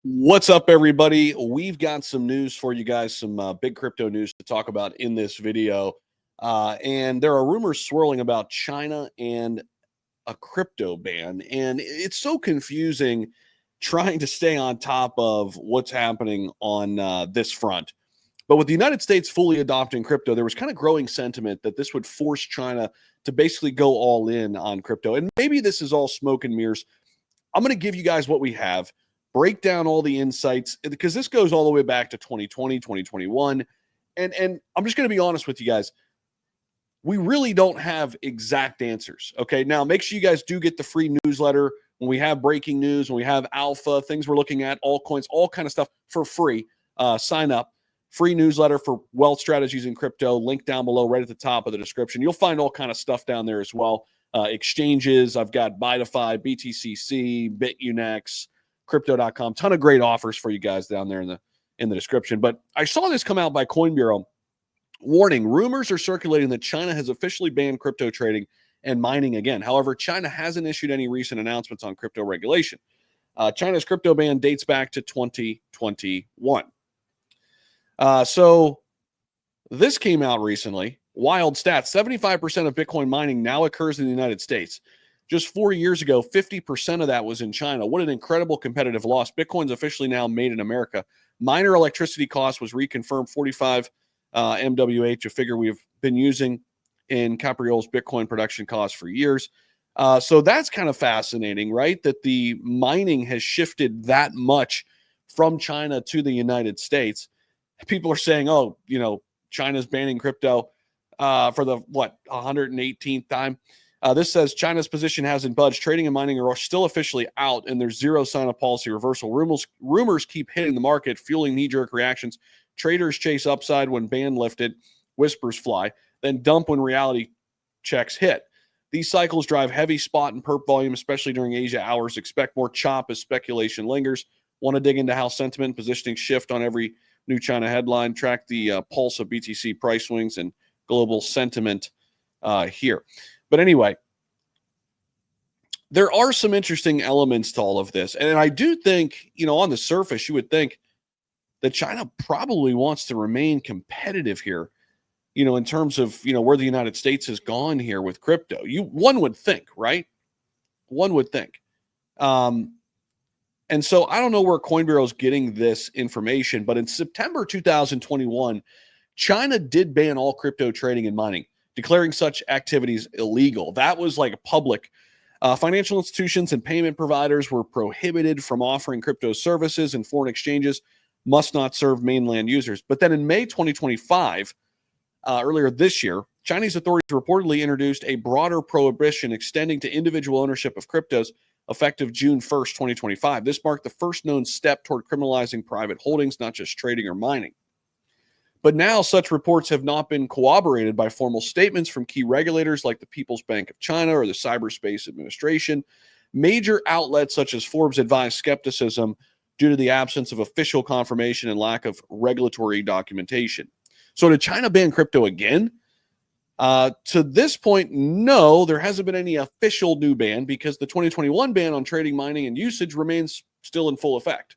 What's up, everybody? We've got some news for you guys, some big crypto news to talk about in this video. And there are rumors swirling about China and a crypto ban. And it's so confusing trying to stay on top of what's happening on this front. But with the United States fully adopting crypto, there was kind of growing sentiment that this would force China to basically go all in on crypto. And maybe this is all smoke and mirrors. I'm going to give you guys what we have, break down all the insights, because this goes all the way back to 2020, 2021. And I'm just going to be honest with you guys. We really don't have exact answers. Okay. Now, make sure you guys do get the free newsletter when we have breaking news, when we have alpha, things we're looking at, altcoins, all kind of stuff for free. Sign up. Free newsletter for wealth strategies in crypto. Link down below right at the top of the description. You'll find all kind of stuff down there as well. Exchanges. I've got BITUNIX, BTCC, BITUNIX, Crypto.com. Ton of great offers for you guys down there in the description. But I saw this come out by Coin Bureau. Warning, rumors are circulating that China has officially banned crypto trading and mining again. However, China hasn't issued any recent announcements on crypto regulation. China's crypto ban dates back to 2021. So this came out recently. Wild stats. 75% of Bitcoin mining now occurs in the United States. Just 4 years ago, 50% of that was in China. What an incredible competitive loss. Bitcoin's officially now made in America. Miner electricity cost was reconfirmed 45 MWH, a figure we've been using in Capriol's Bitcoin production costs for years. So that's kind of fascinating, right? That the mining has shifted that much from China to the United States. People are saying, oh, China's banning crypto for the, 118th time. This says China's position hasn't budged. Trading and mining are still officially out, and there's zero sign of policy reversal. Rumors keep hitting the market, fueling knee-jerk reactions. Traders chase upside when ban lifted, whispers fly, then dump when reality checks hit. These cycles drive heavy spot and perp volume, especially during Asia hours. Expect more chop as speculation lingers. Want to dig into how sentiment and positioning shift on every new China headline? Track the pulse of BTC price swings and global sentiment here. But anyway, there are some interesting elements to all of this. And I do think, on the surface, you would think that China probably wants to remain competitive here, in terms of, where the United States has gone here with crypto. One would think, right? One would think. And so I don't know where Coin Bureau is getting this information, but in September 2021, China did ban all crypto trading and mining, declaring such activities illegal. That was like a public. Financial institutions and payment providers were prohibited from offering crypto services, and foreign exchanges must not serve mainland users. But then in May 2025, earlier this year, Chinese authorities reportedly introduced a broader prohibition extending to individual ownership of cryptos effective June 1st, 2025. This marked the first known step toward criminalizing private holdings, not just trading or mining. But now such reports have not been corroborated by formal statements from key regulators like the People's Bank of China or the Cyberspace Administration. Major outlets such as Forbes advise skepticism due to the absence of official confirmation and lack of regulatory documentation. So did China ban crypto again? To this point, no, there hasn't been any official new ban because the 2021 ban on trading, mining, and usage remains still in full effect.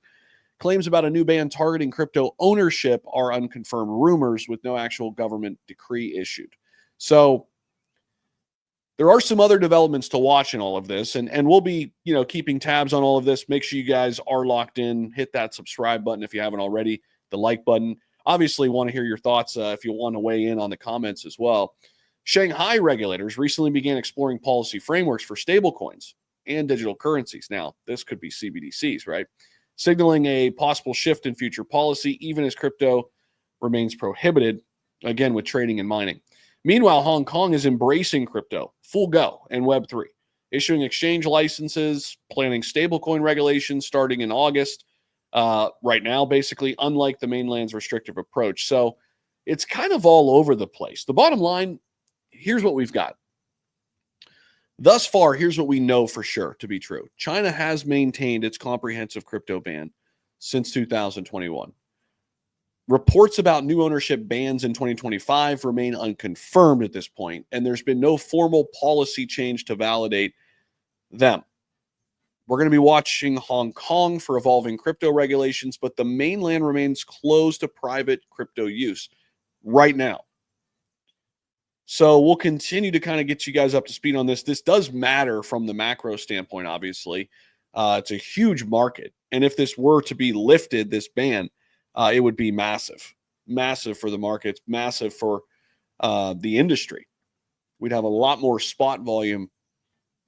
Claims about a new ban targeting crypto ownership are unconfirmed rumors with no actual government decree issued. So there are some other developments to watch in all of this, and we'll be, keeping tabs on all of this. Make sure you guys are locked in. Hit that subscribe button if you haven't already, the like button. Obviously, want to hear your thoughts if you want to weigh in on the comments as well. Shanghai regulators recently began exploring policy frameworks for stablecoins and digital currencies. Now, this could be CBDCs, right? Signaling a possible shift in future policy, even as crypto remains prohibited, again, with trading and mining. Meanwhile, Hong Kong is embracing crypto, full go, and Web3, issuing exchange licenses, planning stablecoin regulations starting in August, right now, basically, unlike the mainland's restrictive approach. So it's kind of all over the place. The bottom line, here's what we've got. Thus far, here's what we know for sure to be true. China has maintained its comprehensive crypto ban since 2021. Reports about new ownership bans in 2025 remain unconfirmed at this point, and there's been no formal policy change to validate them. We're going to be watching Hong Kong for evolving crypto regulations, but the mainland remains closed to private crypto use right now. So we'll continue to kind of get you guys up to speed on this. This does matter from the macro standpoint, obviously. It's a huge market. And if this were to be lifted, this ban, it would be massive. Massive for the markets, massive for the industry. We'd have a lot more spot volume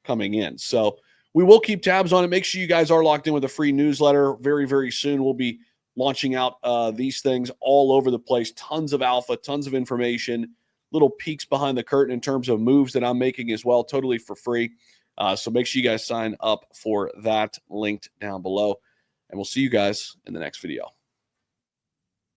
coming in. So we will keep tabs on it. Make sure you guys are locked in with a free newsletter. Very, very soon we'll be launching out these things all over the place. Tons of alpha, tons of information, little peeks behind the curtain in terms of moves that I'm making as well, totally for free. So make sure you guys sign up for that, linked down below. And we'll see you guys in the next video.